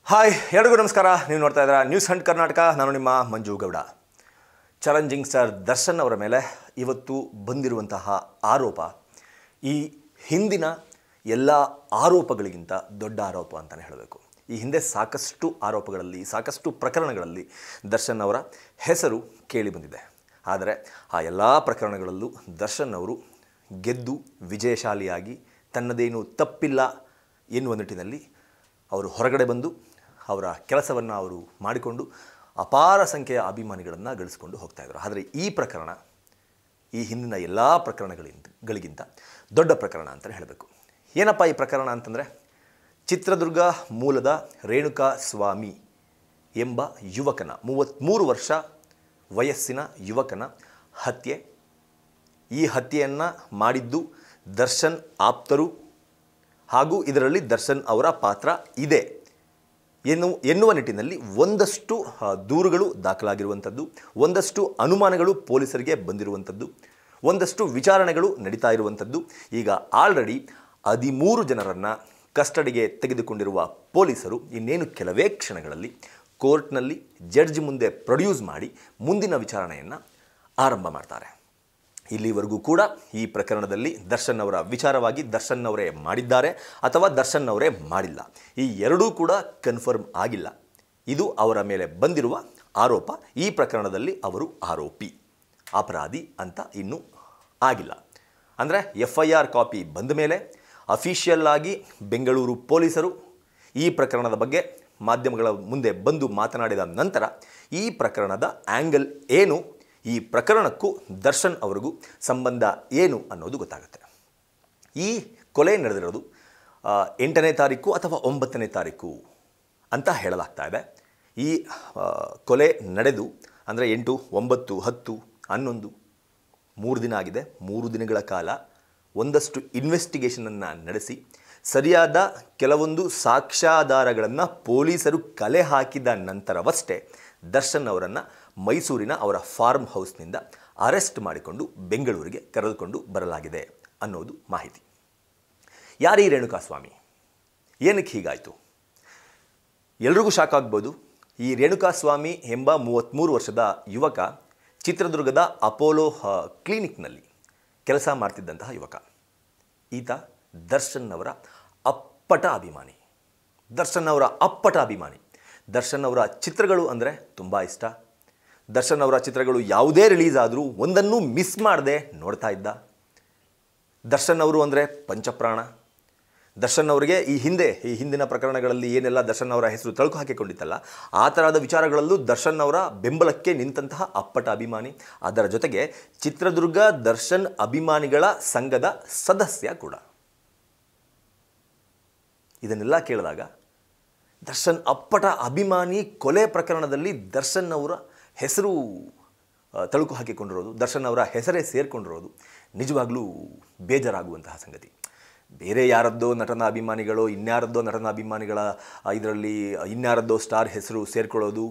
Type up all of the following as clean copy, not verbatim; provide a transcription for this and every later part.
Hi ಎಲ್ಲರಿಗೂ ನಮಸ್ಕಾರ. ನೀವು ನೋಡ್ತಾ ಇದ್ದೀರಾ ನ್ಯೂಸ್ ಹಂಟ್ ಕರ್ನಾಟಕ. ನಾನು ನಿಮ್ಮ ಮಂಜು ಗೌಡ. ಚಾಲೆಂಜಿಂಗ್ ಸ್ಟಾರ್ ದರ್ಶನ್ ಅವರ ಮೇಲೆ ಇವತ್ತು ಬಂದಿರುವಂತಹ ಆರೋಪ ಈ ಹಿಂದಿನ ಎಲ್ಲ ಆರೋಪಗಳಿಗಿಂತ ದೊಡ್ಡ ಆರೋಪ ಅಂತಲೇ ಹೇಳಬೇಕು. ಈ ಹಿಂದೆ ಸಾಕಷ್ಟು ಆರೋಪಗಳಲ್ಲಿ ಸಾಕಷ್ಟು ಪ್ರಕರಣಗಳಲ್ಲಿ ದರ್ಶನ್ ಅವರ ಹೆಸರು ಕೇಳಿ ಬಂದಿದೆ. ಆದರೆ ಆ ಎಲ್ಲ ಪ್ರಕರಣಗಳಲ್ಲೂ ದರ್ಶನ್ ಅವರು ಗೆದ್ದು ವಿಜಯಶಾಲಿಯಾಗಿ ತನ್ನದೇನು ತಪ್ಪಿಲ್ಲ ಎನ್ನುವ ನಿಟ್ಟಿನಲ್ಲಿ ಅವರು ಹೊರಗಡೆ ಬಂದು ಅವರ ಕೆಲಸವನ್ನು ಅವರು ಮಾಡಿಕೊಂಡು ಅಪಾರ ಸಂಖ್ಯೆಯ ಅಭಿಮಾನಿಗಳನ್ನು ಗಳಿಸಿಕೊಂಡು ಹೋಗ್ತಾಯಿದ್ರು. ಆದರೆ ಈ ಪ್ರಕರಣ ಈ ಹಿಂದಿನ ಎಲ್ಲ ಪ್ರಕರಣಗಳಿಗಿಂತ ದೊಡ್ಡ ಪ್ರಕರಣ ಅಂತಲೇ ಹೇಳಬೇಕು. ಏನಪ್ಪ ಈ ಪ್ರಕರಣ ಅಂತಂದರೆ, ಚಿತ್ರದುರ್ಗ ಮೂಲದ ರೇಣುಕಾ ಸ್ವಾಮಿ ಎಂಬ ಯುವಕನ 33 ವರ್ಷ ವಯಸ್ಸಿನ ಯುವಕನ ಹತ್ಯೆ. ಈ ಹತ್ಯೆಯನ್ನು ಮಾಡಿದ್ದು ದರ್ಶನ್ ಆಪ್ತರು ಹಾಗೂ ಇದರಲ್ಲಿ ದರ್ಶನ್ ಅವರ ಪಾತ್ರ ಇದೆ ಎನ್ನುವ ನಿಟ್ಟಿನಲ್ಲಿ ಒಂದಷ್ಟು ದೂರುಗಳು ದಾಖಲಾಗಿರುವಂಥದ್ದು, ಒಂದಷ್ಟು ಅನುಮಾನಗಳು ಪೊಲೀಸರಿಗೆ ಬಂದಿರುವಂಥದ್ದು, ಒಂದಷ್ಟು ವಿಚಾರಣೆಗಳು ನಡೀತಾ ಇರುವಂಥದ್ದು. ಈಗ ಆಲ್ರೆಡಿ 13 ಜನರನ್ನು ಕಸ್ಟಡಿಗೆ ತೆಗೆದುಕೊಂಡಿರುವ ಪೊಲೀಸರು ಇನ್ನೇನು ಕೆಲವೇ ಕ್ಷಣಗಳಲ್ಲಿ ಕೋರ್ಟ್ನಲ್ಲಿ ಜಡ್ಜ್ ಮುಂದೆ ಪ್ರೊಡ್ಯೂಸ್ ಮಾಡಿ ಮುಂದಿನ ವಿಚಾರಣೆಯನ್ನು ಆರಂಭ ಮಾಡ್ತಾರೆ. ಇಲ್ಲಿವರೆಗೂ ಕೂಡ ಈ ಪ್ರಕರಣದಲ್ಲಿ ದರ್ಶನ್ ಅವರ ವಿಚಾರವಾಗಿ ದರ್ಶನ್ ಅವರೇ ಮಾಡಿದ್ದಾರೆ ಅಥವಾ ದರ್ಶನ್ ಅವರೇ ಮಾಡಿಲ್ಲ, ಈ ಎರಡೂ ಕೂಡ ಕನ್ಫರ್ಮ್ ಆಗಿಲ್ಲ. ಇದು ಅವರ ಮೇಲೆ ಬಂದಿರುವ ಆರೋಪ. ಈ ಪ್ರಕರಣದಲ್ಲಿ ಅವರು ಆರೋಪಿ, ಅಪರಾಧಿ ಅಂತ ಇನ್ನೂ ಆಗಿಲ್ಲ. ಅಂದರೆ FIR ಕಾಪಿ ಬಂದ ಮೇಲೆ ಅಫಿಷಿಯಲ್ ಆಗಿ ಬೆಂಗಳೂರು ಪೊಲೀಸರು ಈ ಪ್ರಕರಣದ ಬಗ್ಗೆ ಮಾಧ್ಯಮಗಳ ಮುಂದೆ ಬಂದು ಮಾತನಾಡಿದ ನಂತರ ಈ ಪ್ರಕರಣದ ಆ್ಯಂಗಲ್ ಏನು, ಈ ಪ್ರಕರಣಕ್ಕೂ ದರ್ಶನ್ ಅವರಿಗೂ ಸಂಬಂಧ ಏನು ಅನ್ನೋದು ಗೊತ್ತಾಗುತ್ತೆ. ಈ ಕೊಲೆ ನಡೆದಿರೋದು 8ನೇ ತಾರೀಕು ಅಥವಾ 9ನೇ ತಾರೀಕು ಅಂತ ಹೇಳಲಾಗ್ತಾ ಇದೆ. ಈ ಕೊಲೆ ನಡೆದು ಅಂದರೆ 8, 9, 10, 11 3 ದಿನ ಆಗಿದೆ. 3 ದಿನಗಳ ಕಾಲ ಒಂದಷ್ಟು ಇನ್ವೆಸ್ಟಿಗೇಷನನ್ನು ನಡೆಸಿ ಸರಿಯಾದ ಕೆಲವೊಂದು ಸಾಕ್ಷ್ಯಾಧಾರಗಳನ್ನು ಪೊಲೀಸರು ಕಲೆ ಹಾಕಿದ ನಂತರವಷ್ಟೇ ದರ್ಶನ್ ಅವರನ್ನು ಮೈಸೂರಿನ ಅವರ ಫಾರ್ಮ್ ಹೌಸ್ನಿಂದ ಅರೆಸ್ಟ್ ಮಾಡಿಕೊಂಡು ಬೆಂಗಳೂರಿಗೆ ಕರೆದುಕೊಂಡು ಬರಲಾಗಿದೆ ಅನ್ನೋದು ಮಾಹಿತಿ. ಯಾರೀ ರೇಣುಕಾ ಸ್ವಾಮಿ, ಏನಕ್ಕೆ ಹೀಗಾಯಿತು? ಎಲ್ರಿಗೂ ಶಾಕ್ ಆಗ್ಬೋದು. ಈ ರೇಣುಕಾ ಸ್ವಾಮಿ ಎಂಬ 33 ವರ್ಷದ ಯುವಕ ಚಿತ್ರದುರ್ಗದ ಅಪೋಲೋ ಕ್ಲಿನಿಕ್ನಲ್ಲಿ ಕೆಲಸ ಮಾಡ್ತಿದ್ದಂತಹ ಯುವಕ. ಈತ ದರ್ಶನ್ ಅವರ ಅಪ್ಪಟ ಅಭಿಮಾನಿ. ದರ್ಶನ್ ಅವರ ಚಿತ್ರಗಳು ಅಂದರೆ ತುಂಬ ಇಷ್ಟ. ದರ್ಶನ್ ಅವರ ಚಿತ್ರಗಳು ಯಾವುದೇ ರಿಲೀಸ್ ಆದರೂ ಒಂದನ್ನು ಮಿಸ್ ಮಾಡದೆ ನೋಡ್ತಾ ಇದ್ದ. ದರ್ಶನ್ ಅವರು ಅಂದರೆ ಪಂಚಪ್ರಾಣ. ದರ್ಶನ್ ಅವರಿಗೆ ಈ ಹಿಂದಿನ ಪ್ರಕರಣಗಳಲ್ಲಿ ಏನೆಲ್ಲ ದರ್ಶನ್ ಅವರ ಹೆಸರು ತಳುಕು ಹಾಕಿಕೊಂಡಿತ್ತಲ್ಲ, ಆ ಥರದ ವಿಚಾರಗಳಲ್ಲೂ ದರ್ಶನ್ ಅವರ ಬೆಂಬಲಕ್ಕೆ ನಿಂತಹ ಅಪ್ಪಟ ಅಭಿಮಾನಿ. ಅದರ ಜೊತೆಗೆ ಚಿತ್ರದುರ್ಗ ದರ್ಶನ್ ಅಭಿಮಾನಿಗಳ ಸಂಘದ ಸದಸ್ಯ ಕೂಡ. ಇದನ್ನೆಲ್ಲ ಕೇಳಿದಾಗ ದರ್ಶನ್ ಅಪ್ಪಟ ಅಭಿಮಾನಿ ಕೊಲೆ ಪ್ರಕರಣದಲ್ಲಿ ದರ್ಶನ್ ಅವರ ಹೆಸರು ತಳುಕು ಹಾಕಿಕೊಂಡಿರೋದು, ದರ್ಶನ್ ಅವರ ಹೆಸರೇ ಸೇರಿಕೊಂಡಿರೋದು ನಿಜವಾಗ್ಲೂ ಬೇಜಾರಾಗುವಂತಹ ಸಂಗತಿ. ಬೇರೆ ಯಾರದ್ದೋ ನಟನ ಅಭಿಮಾನಿಗಳು ಇನ್ಯಾರದ್ದೋ ನಟನ ಅಭಿಮಾನಿಗಳ ಇದರಲ್ಲಿ ಇನ್ಯಾರದ್ದೋ ಸ್ಟಾರ್ ಹೆಸರು ಸೇರ್ಕೊಳ್ಳೋದು,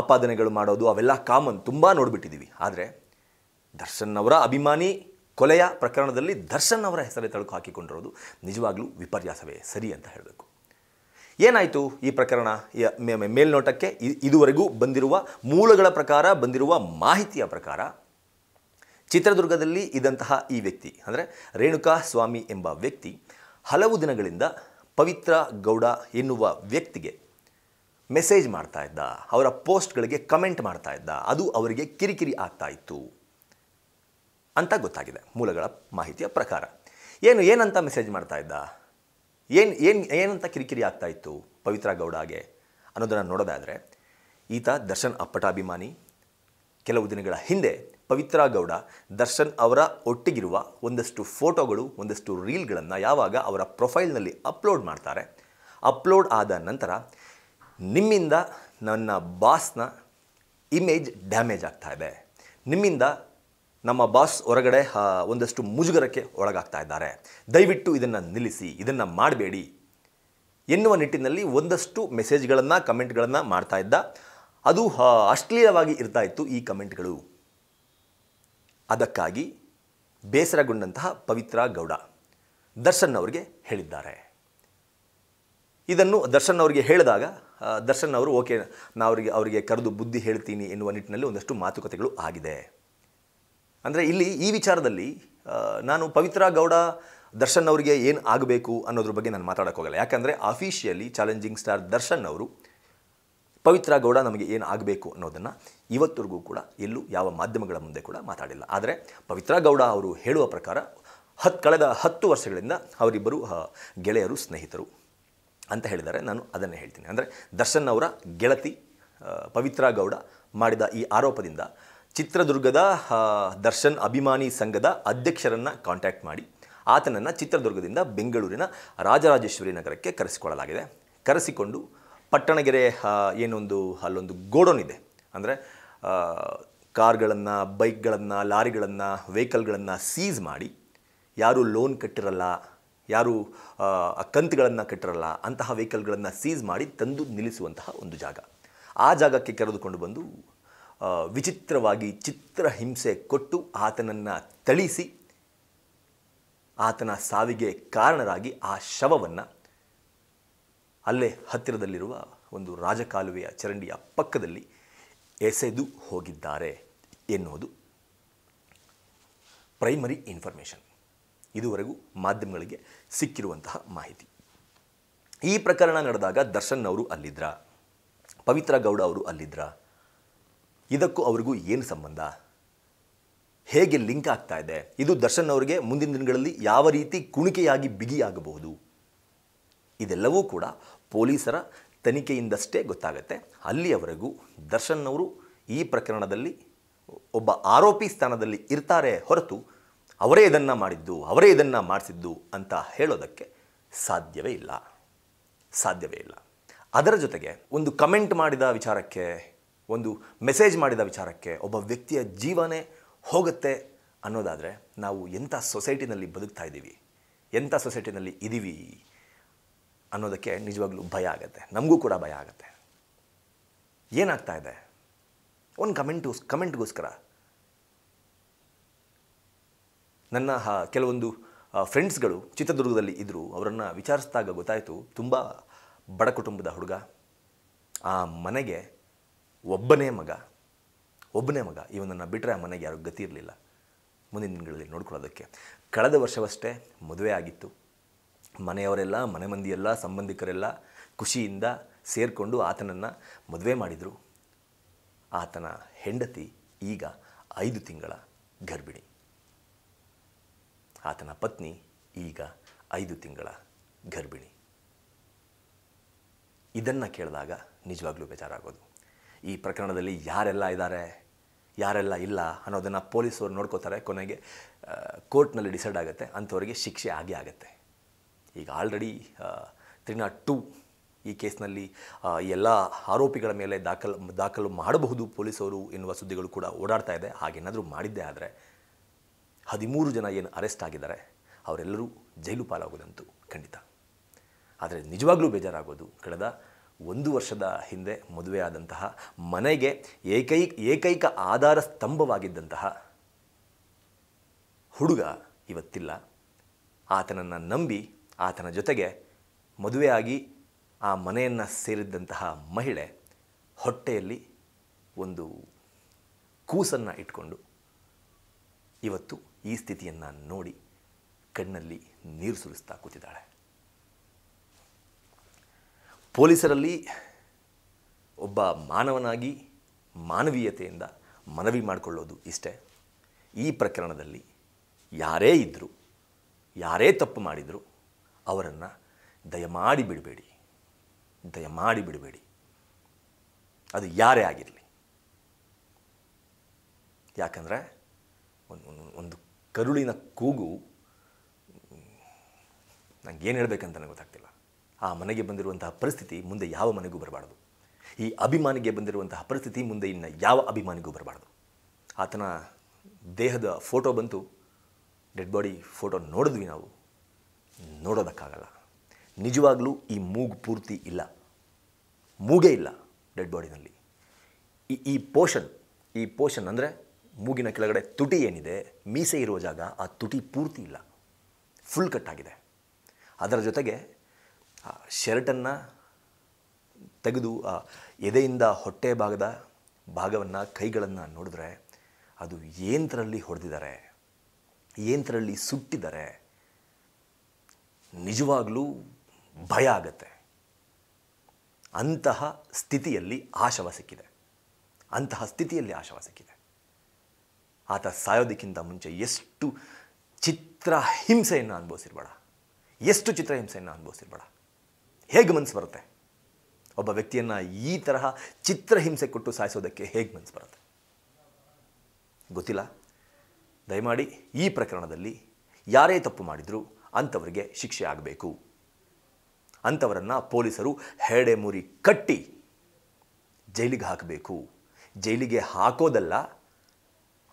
ಆಪಾದನೆಗಳು ಮಾಡೋದು ಅವೆಲ್ಲ ಕಾಮನ್, ತುಂಬ ನೋಡಿಬಿಟ್ಟಿದ್ದೀವಿ. ಆದರೆ ದರ್ಶನ್ ಅವರ ಅಭಿಮಾನಿ ಕೊಲೆಯ ಪ್ರಕರಣದಲ್ಲಿ ದರ್ಶನ್ ಅವರ ಹೆಸರೇ ತಳುಕು ಹಾಕಿಕೊಂಡಿರೋದು ನಿಜವಾಗ್ಲೂ ವಿಪರ್ಯಾಸವೇ ಸರಿ ಅಂತ ಹೇಳಬೇಕು. ಏನಾಯಿತು ಈ ಪ್ರಕರಣ? ಮೇಲ್ನೋಟಕ್ಕೆ ಇದುವರೆಗೂ ಬಂದಿರುವ ಮೂಲಗಳ ಪ್ರಕಾರ, ಬಂದಿರುವ ಮಾಹಿತಿಯ ಪ್ರಕಾರ ಚಿತ್ರದುರ್ಗದಲ್ಲಿ ಇದ್ದಂತಹ ಈ ವ್ಯಕ್ತಿ ಅಂದರೆ ರೇಣುಕಾ ಸ್ವಾಮಿ ಎಂಬ ವ್ಯಕ್ತಿ ಹಲವು ದಿನಗಳಿಂದ ಪವಿತ್ರ ಗೌಡ ಎನ್ನುವ ವ್ಯಕ್ತಿಗೆ ಮೆಸೇಜ್ ಮಾಡ್ತಾ ಇದ್ದ, ಅವರ ಪೋಸ್ಟ್ಗಳಿಗೆ ಕಮೆಂಟ್ ಮಾಡ್ತಾ ಇದ್ದ. ಅದು ಅವರಿಗೆ ಕಿರಿಕಿರಿ ಆಗ್ತಾ ಇತ್ತು ಅಂತ ಗೊತ್ತಾಗಿದೆ ಮೂಲಗಳ ಮಾಹಿತಿಯ ಪ್ರಕಾರ. ಏನಂತ ಮೆಸೇಜ್ ಮಾಡ್ತಾ ಇದ್ದ, ಏನಂತ ಕಿರಿಕಿರಿ ಆಗ್ತಾ ಇತ್ತು ಪವಿತ್ರ ಗೌಡಗೆ ಅನ್ನೋದನ್ನು ನೋಡೋದಾದರೆ, ಈತ ದರ್ಶನ್ ಅಪ್ಪಟ ಅಭಿಮಾನಿ. ಕೆಲವು ದಿನಗಳ ಹಿಂದೆ ಪವಿತ್ರ ಗೌಡ ದರ್ಶನ್ ಅವರ ಒಟ್ಟಿಗಿರುವ ಒಂದಷ್ಟು ಫೋಟೋಗಳು, ಒಂದಷ್ಟು ರೀಲ್ಗಳನ್ನು ಯಾವಾಗ ಅವರ ಪ್ರೊಫೈಲ್ನಲ್ಲಿ ಅಪ್ಲೋಡ್ ಮಾಡ್ತಾರೆ, ಅಪ್ಲೋಡ್ ಆದ ನಂತರ ನಿಮ್ಮಿಂದ ನನ್ನ ಬಾಸ್ನ ಇಮೇಜ್ ಡ್ಯಾಮೇಜ್ ಆಗ್ತಾ ಇದೆ, ನಿಮ್ಮಿಂದ ನಮ್ಮ ಬಾಸ್ ಹೊರಗಡೆ ಒಂದಷ್ಟು ಮುಜುಗರಕ್ಕೆ ಒಳಗಾಗ್ತಾ ಇದ್ದಾರೆ, ದಯವಿಟ್ಟು ಇದನ್ನು ನಿಲ್ಲಿಸಿ, ಇದನ್ನು ಮಾಡಬೇಡಿ ಎನ್ನುವ ನಿಟ್ಟಿನಲ್ಲಿ ಒಂದಷ್ಟು ಮೆಸೇಜ್ಗಳನ್ನು ಕಮೆಂಟ್ಗಳನ್ನು ಮಾಡ್ತಾ ಇದ್ದ. ಅದು ಅಶ್ಲೀಲವಾಗಿ ಇರ್ತಾ ಇತ್ತು ಈ ಕಮೆಂಟ್ಗಳು. ಅದಕ್ಕಾಗಿ ಬೇಸರಗೊಂಡಂತಹ ಪವಿತ್ರ ಗೌಡ ದರ್ಶನ್ ಅವರಿಗೆ ಹೇಳಿದ್ದಾರೆ. ಇದನ್ನು ದರ್ಶನ್ ಅವರಿಗೆ ಹೇಳಿದಾಗ ದರ್ಶನ್ ಅವರು ಓಕೆ, ನಾ ಅವರಿಗೆ ಕರೆದು ಬುದ್ಧಿ ಹೇಳ್ತೀನಿ ಎನ್ನುವ ನಿಟ್ಟಿನಲ್ಲಿ ಒಂದಷ್ಟು ಮಾತುಕತೆಗಳು ಆಗಿದೆ. ಅಂದರೆ ಇಲ್ಲಿ ಈ ವಿಚಾರದಲ್ಲಿ ನಾನು ಪವಿತ್ರ ಗೌಡ ದರ್ಶನ್ ಅವರಿಗೆ ಏನು ಆಗಬೇಕು ಅನ್ನೋದ್ರ ಬಗ್ಗೆ ನಾನು ಮಾತಾಡೋಕ್ಕೆ ಹೋಗಲ್ಲ. ಯಾಕಂದರೆ ಅಫಿಷಿಯಲಿ ಚಾಲೆಂಜಿಂಗ್ ಸ್ಟಾರ್ ದರ್ಶನ್ ಅವರು ಪವಿತ್ರ ಗೌಡ ನಮಗೆ ಏನು ಆಗಬೇಕು ಅನ್ನೋದನ್ನು ಇವತ್ತರೆಗೂ ಕೂಡ ಎಲ್ಲೂ ಯಾವ ಮಾಧ್ಯಮಗಳ ಮುಂದೆ ಕೂಡ ಮಾತಾಡಿಲ್ಲ. ಆದರೆ ಪವಿತ್ರ ಗೌಡ ಅವರು ಹೇಳುವ ಪ್ರಕಾರ ಕಳೆದ 10 ವರ್ಷಗಳಿಂದ ಅವರಿಬ್ಬರು ಗೆಳೆಯರು, ಸ್ನೇಹಿತರು ಅಂತ ಹೇಳಿದ್ದಾರೆ. ನಾನು ಅದನ್ನೇ ಹೇಳ್ತೀನಿ. ಅಂದರೆ ದರ್ಶನ್ ಅವರ ಗೆಳತಿ ಪವಿತ್ರ ಗೌಡ ಮಾಡಿದ ಈ ಆರೋಪದಿಂದ ಚಿತ್ರದುರ್ಗದ ದರ್ಶನ್ ಅಭಿಮಾನಿ ಸಂಘದ ಅಧ್ಯಕ್ಷರನ್ನು ಕಾಂಟ್ಯಾಕ್ಟ್ ಮಾಡಿ ಆತನನ್ನು ಚಿತ್ರದುರ್ಗದಿಂದ ಬೆಂಗಳೂರಿನ ರಾಜರಾಜೇಶ್ವರಿ ನಗರಕ್ಕೆ ಕರೆಸಿಕೊಳ್ಳಲಾಗಿದೆ. ಕರೆಸಿಕೊಂಡು ಪಟ್ಟಣಗೆರೆ ಅಲ್ಲೊಂದು ಗೋಡೌನ್ ಇದೆ. ಅಂದರೆ ಕಾರ್ಗಳನ್ನು, ಬೈಕ್ಗಳನ್ನು, ಲಾರಿಗಳನ್ನು, ವೆಹಿಕಲ್ಗಳನ್ನು ಸೀಸ್ ಮಾಡಿ ಯಾರು ಲೋನ್ ಕಟ್ಟಿರಲ್ಲ, ಯಾರು ಕಂತುಗಳನ್ನು ಕಟ್ಟಿರಲ್ಲ ಅಂತಹ ವೆಹಿಕಲ್ಗಳನ್ನು ಸೀಸ್ ಮಾಡಿ ತಂದು ನಿಲ್ಲಿಸುವಂತಹ ಒಂದು ಜಾಗ. ಆ ಜಾಗಕ್ಕೆ ಕರೆದುಕೊಂಡು ಬಂದು ವಿಚಿತ್ರವಾಗಿ ಚಿತ್ರಹಿಂಸೆ ಕೊಟ್ಟು ಆತನನ್ನು ಥಳಿಸಿ ಆತನ ಸಾವಿಗೆ ಕಾರಣರಾಗಿ ಆ ಶವವನ್ನು ಅಲ್ಲೇ ಹತ್ತಿರದಲ್ಲಿರುವ ಒಂದು ರಾಜಕಾಲುವೆಯ ಚರಂಡಿಯ ಪಕ್ಕದಲ್ಲಿ ಎಸೆದು ಹೋಗಿದ್ದಾರೆ ಎನ್ನುವುದು ಪ್ರೈಮರಿ ಇನ್ಫಾರ್ಮೇಷನ್, ಇದುವರೆಗೂ ಮಾಧ್ಯಮಗಳಿಗೆ ಸಿಕ್ಕಿರುವಂತಹ ಮಾಹಿತಿ. ಈ ಪ್ರಕರಣ ನಡೆದಾಗ ದರ್ಶನ್ ಅವರು ಅಲ್ಲಿದ್ರ, ಪವಿತ್ರ ಗೌಡ ಅವರು ಅಲ್ಲಿದ್ರ, ಇದಕ್ಕೂ ಅವರಿಗೂ ಏನು ಸಂಬಂಧ, ಹೇಗೆ ಲಿಂಕ್ ಆಗ್ತಾ ಇದೆ, ಇದು ದರ್ಶನ್ ಅವರಿಗೆ ಮುಂದಿನ ದಿನಗಳಲ್ಲಿ ಯಾವ ರೀತಿ ಕುಣಿಕೆಯಾಗಿ ಬಿಗಿಯಾಗಬಹುದು, ಇದೆಲ್ಲವೂ ಕೂಡ ಪೊಲೀಸರ ತನಿಖೆಯಿಂದಷ್ಟೇ ಗೊತ್ತಾಗುತ್ತೆ. ಅಲ್ಲಿಯವರೆಗೂ ದರ್ಶನ್ ಅವರು ಈ ಪ್ರಕರಣದಲ್ಲಿ ಒಬ್ಬ ಆರೋಪಿ ಸ್ಥಾನದಲ್ಲಿ ಇರ್ತಾರೆ ಹೊರತು ಅವರೇ ಇದನ್ನು ಮಾಡಿದ್ದು, ಅವರೇ ಇದನ್ನು ಮಾಡಿಸಿದ್ದು ಅಂತ ಹೇಳೋದಕ್ಕೆ ಸಾಧ್ಯವೇ ಇಲ್ಲ. ಅದರ ಜೊತೆಗೆ ಒಂದು ಕಮೆಂಟ್ ಮಾಡಿದ ವಿಚಾರಕ್ಕೆ, ಒಂದು ಮೆಸೇಜ್ ಮಾಡಿದ ವಿಚಾರಕ್ಕೆ ಒಬ್ಬ ವ್ಯಕ್ತಿಯ ಜೀವನೇ ಹೋಗುತ್ತೆ ಅನ್ನೋದಾದರೆ ನಾವು ಎಂಥ ಸೊಸೈಟಿನಲ್ಲಿ ಬದುಕ್ತಾ ಇದ್ದೀವಿ, ಎಂಥ ಸೊಸೈಟಿನಲ್ಲಿ ಇದ್ದೀವಿ ಅನ್ನೋದಕ್ಕೆ ನಿಜವಾಗ್ಲೂ ಭಯ ಆಗುತ್ತೆ. ನಮಗೂ ಕೂಡ ಭಯ ಆಗುತ್ತೆ. ಏನಾಗ್ತಾ ಇದೆ? ಒಂದು ಕಮೆಂಟ್ಗೋಸ್ಕರ ನನ್ನ ಕೆಲವೊಂದು ಫ್ರೆಂಡ್ಸ್ಗಳು ಚಿತ್ರದುರ್ಗದಲ್ಲಿ ಇದ್ದರು. ಅವರನ್ನು ವಿಚಾರಿಸಿದಾಗ ಗೊತ್ತಾಯಿತು, ತುಂಬ ಬಡ ಕುಟುಂಬದ ಹುಡುಗ, ಆ ಮನೆಗೆ ಒಬ್ಬನೇ ಮಗ, ಇವನನ್ನು ಬಿಟ್ಟರೆ ಆ ಮನೆಗೆ ಯಾರೂ ಗತಿ ಇರಲಿಲ್ಲ ಮುಂದಿನ ದಿನಗಳಲ್ಲಿ ನೋಡ್ಕೊಳ್ಳೋದಕ್ಕೆ. ಕಳೆದ ವರ್ಷವಷ್ಟೇ ಮದುವೆ ಆಗಿತ್ತು. ಮನೆಯವರೆಲ್ಲ, ಮನೆ ಮಂದಿಯೆಲ್ಲ, ಸಂಬಂಧಿಕರೆಲ್ಲ ಖುಷಿಯಿಂದ ಸೇರಿಕೊಂಡು ಆತನನ್ನು ಮದುವೆ ಮಾಡಿದರು. ಆತನ ಹೆಂಡತಿ ಈಗ 5 ತಿಂಗಳ ಗರ್ಭಿಣಿ. ಆತನ ಪತ್ನಿ ಈಗ 5 ತಿಂಗಳ ಗರ್ಭಿಣಿ. ಇದನ್ನು ಕೇಳಿದಾಗ ನಿಜವಾಗ್ಲೂ ಬೇಜಾರಾಗೋದು. ಈ ಪ್ರಕರಣದಲ್ಲಿ ಯಾರೆಲ್ಲ ಇದ್ದಾರೆ, ಯಾರೆಲ್ಲ ಇಲ್ಲ ಅನ್ನೋದನ್ನು ಪೊಲೀಸರು ನೋಡ್ಕೋತಾರೆ. ಕೊನೆಗೆ ಕೋರ್ಟ್ನಲ್ಲಿ ಡಿಸೈಡ್ ಆಗುತ್ತೆ, ಅಂಥವರಿಗೆ ಶಿಕ್ಷೆ ಆಗೇ ಆಗುತ್ತೆ. ಈಗ ಆಲ್ರೆಡಿ 302 ಈ ಕೇಸ್ನಲ್ಲಿ ಎಲ್ಲ ಆರೋಪಿಗಳ ಮೇಲೆ ದಾಖಲು ಮಾಡಬಹುದು ಪೊಲೀಸರು ಎನ್ನುವ ಸುದ್ದಿಗಳು ಕೂಡ ಓಡಾಡ್ತಾ ಇದೆ. ಹಾಗೇನಾದರೂ ಮಾಡಿದ್ದೇ ಆದರೆ 13 ಜನ ಏನು ಅರೆಸ್ಟ್ ಆಗಿದ್ದಾರೆ ಅವರೆಲ್ಲರೂ ಜೈಲು ಪಾಲಾಗೋದಂತೂ ಖಂಡಿತ. ಆದರೆ ನಿಜವಾಗ್ಲೂ ಬೇಜಾರಾಗೋದು, ಕಳೆದ 1 ವರ್ಷದ ಹಿಂದೆ ಮದುವೆಯಾದಂತಹ, ಮನೆಗೆ ಏಕೈಕ ಆಧಾರ ಸ್ತಂಭವಾಗಿದ್ದಂತಹ ಹುಡುಗ ಇವತ್ತಿಲ್ಲ. ಆತನನ್ನು ನಂಬಿ ಆತನ ಜೊತೆಗೆ ಮದುವೆಯಾಗಿ ಆ ಮನೆಯನ್ನು ಸೇರಿದ್ದಂತಹ ಮಹಿಳೆ ಹೊಟ್ಟೆಯಲ್ಲಿ ಒಂದು ಕೂಸನ್ನು ಇಟ್ಕೊಂಡು ಇವತ್ತು ಈ ಸ್ಥಿತಿಯನ್ನು ನೋಡಿ ಕಣ್ಣಲ್ಲಿ ನೀರು ಸುರಿಸ್ತಾ ಕೂತಿದ್ದಾಳೆ. ಪೊಲೀಸರಲ್ಲಿ ಒಬ್ಬ ಮಾನವನಾಗಿ ಮಾನವೀಯತೆಯಿಂದ ಮನವಿ ಮಾಡಿಕೊಳ್ಳೋದು ಇಷ್ಟೇ, ಈ ಪ್ರಕರಣದಲ್ಲಿ ಯಾರೇ ಇದ್ದರೂ, ಯಾರೇ ತಪ್ಪು ಮಾಡಿದರೂ ಅವರನ್ನು ದಯಮಾಡಿ ಬಿಡಬೇಡಿ. ಅದು ಯಾರೇ ಆಗಿರಲಿ. ಯಾಕಂದರೆ ಒಂದು ಕರುಳಿನ ಕೂಗು, ನನಗೇನು ಹೇಳಬೇಕಂತ ನನಗೆ ಗೊತ್ತಾಗ್ತಿಲ್ಲ. ಆ ಮನೆಗೆ ಬಂದಿರುವಂತಹ ಪರಿಸ್ಥಿತಿ ಮುಂದೆ ಯಾವ ಮನೆಗೂ ಬರಬಾರ್ದು. ಈ ಅಭಿಮಾನಿಗೆ ಬಂದಿರುವಂತಹ ಪರಿಸ್ಥಿತಿ ಮುಂದೆ ಇನ್ನು ಯಾವ ಅಭಿಮಾನಿಗೂ ಬರಬಾರ್ದು. ಆತನ ದೇಹದ ಫೋಟೋ ಬಂತು, ಡೆಡ್ ಬಾಡಿ ಫೋಟೋ ನೋಡಿದ್ವಿ, ನಾವು ನೋಡೋದಕ್ಕಾಗಲ್ಲ. ನಿಜವಾಗ್ಲೂ ಈ ಮೂಗು ಪೂರ್ತಿ ಇಲ್ಲ, ಮೂಗೇ ಇಲ್ಲ ಡೆಡ್ ಬಾಡಿನಲ್ಲಿ. ಈ ಪೋಷನ್ ಅಂದರೆ ಮೂಗಿನ ಕೆಳಗಡೆ ತುಟಿ ಏನಿದೆ, ಮೀಸೆ ಇರುವ ಜಾಗ, ಆ ತುಟಿ ಪೂರ್ತಿ ಇಲ್ಲ, ಫುಲ್ ಕಟ್ಟಾಗಿದೆ. ಅದರ ಜೊತೆಗೆ ಶರ್ಟನ್ನು ತೆಗೆದು ಎದೆಯಿಂದ ಹೊಟ್ಟೆ ಭಾಗವನ್ನು ಕೈಗಳನ್ನು ನೋಡಿದ್ರೆ ಅದು ಏಂತರಲ್ಲಿ ಹೊಡೆದಿದ್ದಾರೆ, ಏಂತರಲ್ಲಿ ಸುಟ್ಟಿದ್ದಾರೆ, ನಿಜವಾಗಲೂ ಭಯ ಆಗತ್ತೆ. ಅಂತಹ ಸ್ಥಿತಿಯಲ್ಲಿ ಆಶವ ಸಿಕ್ಕಿದೆ, ಅಂತಹ ಸ್ಥಿತಿಯಲ್ಲಿ ಆಶವ ಸಿಕ್ಕಿದೆ. ಆತ ಸಾಯೋದಕ್ಕಿಂತ ಮುಂಚೆ ಎಷ್ಟು ಚಿತ್ರಹಿಂಸೆಯನ್ನು ಅನುಭವಿಸಿರ್ಬೇಡ, ಎಷ್ಟು ಚಿತ್ರಹಿಂಸೆಯನ್ನು ಅನುಭವಿಸಿರ್ಬೇಡ. ಹೇಗೆ ಮನಸ್ಸು ಬರುತ್ತೆ ಒಬ್ಬ ವ್ಯಕ್ತಿಯನ್ನು ಈ ತರಹ ಚಿತ್ರಹಿಂಸೆ ಕೊಟ್ಟು ಸಾಯಿಸೋದಕ್ಕೆ? ಹೇಗೆ ಮನಸ್ಸು ಬರುತ್ತೆ ಗೊತ್ತಿಲ್ಲ. ದಯಮಾಡಿ ಈ ಪ್ರಕರಣದಲ್ಲಿ ಯಾರೇ ತಪ್ಪು ಮಾಡಿದರೂ ಅಂಥವರಿಗೆ ಶಿಕ್ಷೆ ಆಗಬೇಕು. ಅಂಥವರನ್ನು ಪೊಲೀಸರು ಹೆಡೆ ಮುರಿ ಕಟ್ಟಿ ಜೈಲಿಗೆ ಹಾಕಬೇಕು. ಜೈಲಿಗೆ ಹಾಕೋದಲ್ಲ,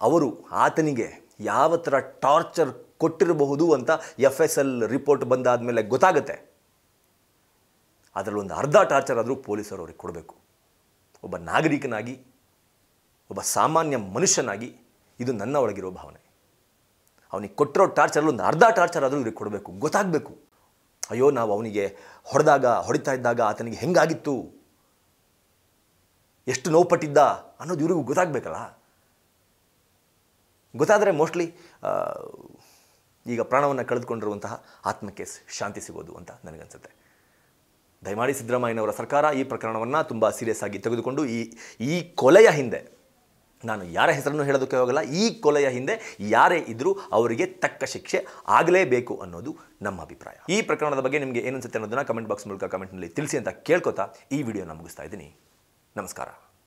ಅವರು ಆತನಿಗೆ ಯಾವ ಥರ ಟಾರ್ಚರ್ ಕೊಟ್ಟಿರಬಹುದು ಅಂತ FSL ರಿಪೋರ್ಟ್ ಬಂದಾದ ಮೇಲೆ ಗೊತ್ತಾಗುತ್ತೆ. ಅದರಲ್ಲೊಂದು ಅರ್ಧ ಟಾರ್ಚರ್ ಆದರೂ ಪೊಲೀಸರು ಅವ್ರಿಗೆ ಕೊಡಬೇಕು. ಒಬ್ಬ ನಾಗರಿಕನಾಗಿ, ಒಬ್ಬ ಸಾಮಾನ್ಯ ಮನುಷ್ಯನಾಗಿ ಇದು ನನ್ನ ಒಳಗಿರೋ ಭಾವನೆ. ಅವನಿಗೆ ಕೊಟ್ಟಿರೋ ಟಾರ್ಚರಲ್ಲಿ ಒಂದು ಅರ್ಧ ಟಾರ್ಚರ್ ಆದರೂ ಇವ್ರಿಗೆ ಕೊಡಬೇಕು, ಗೊತ್ತಾಗಬೇಕು. ಅಯ್ಯೋ, ನಾವು ಅವನಿಗೆ ಹೊಡಿತಾ ಇದ್ದಾಗ ಆತನಿಗೆ ಹೆಂಗಾಗಿತ್ತು, ಎಷ್ಟು ನೋವುಪಟ್ಟಿದ್ದ ಅನ್ನೋದು ಇವ್ರಿಗೂ ಗೊತ್ತಾಗಬೇಕಲ್ಲ. ಗೊತ್ತಾದರೆ ಮೋಸ್ಟ್ಲಿ ಈಗ ಪ್ರಾಣವನ್ನು ಕಳೆದುಕೊಂಡಿರುವಂತಹ ಆತ್ಮಕ್ಕೆ ಶಾಂತಿ ಸಿಗೋದು ಅಂತ ನನಗನ್ಸುತ್ತೆ. ದಯಮಾಡಿ ಸಿದ್ದರಾಮಯ್ಯನವರ ಸರ್ಕಾರ ಈ ಪ್ರಕರಣವನ್ನು ತುಂಬ ಸೀರಿಯಸ್ ಆಗಿ ತೆಗೆದುಕೊಂಡು ಈ ಕೊಲೆಯ ಹಿಂದೆ, ನಾನು ಯಾರ ಹೆಸರನ್ನು ಹೇಳೋದಕ್ಕೆ ಹೋಗಲ್ಲ, ಈ ಕೊಲೆಯ ಹಿಂದೆ ಯಾರೇ ಇದ್ದರೂ ಅವರಿಗೆ ತಕ್ಕ ಶಿಕ್ಷೆ ಆಗಲೇಬೇಕು ಅನ್ನೋದು ನಮ್ಮ ಅಭಿಪ್ರಾಯ. ಈ ಪ್ರಕರಣದ ಬಗ್ಗೆ ನಿಮಗೆ ಏನನ್ಸುತ್ತೆ ಅನ್ನೋದನ್ನು ಕಮೆಂಟ್ ಬಾಕ್ಸ್ ಮೂಲಕ ಕಮೆಂಟ್ನಲ್ಲಿ ತಿಳಿಸಿ ಅಂತ ಕೇಳ್ಕೊತಾ ಈ ವಿಡಿಯೋನ ಮುಗಿಸ್ತಾ ಇದ್ದೀನಿ. ನಮಸ್ಕಾರ.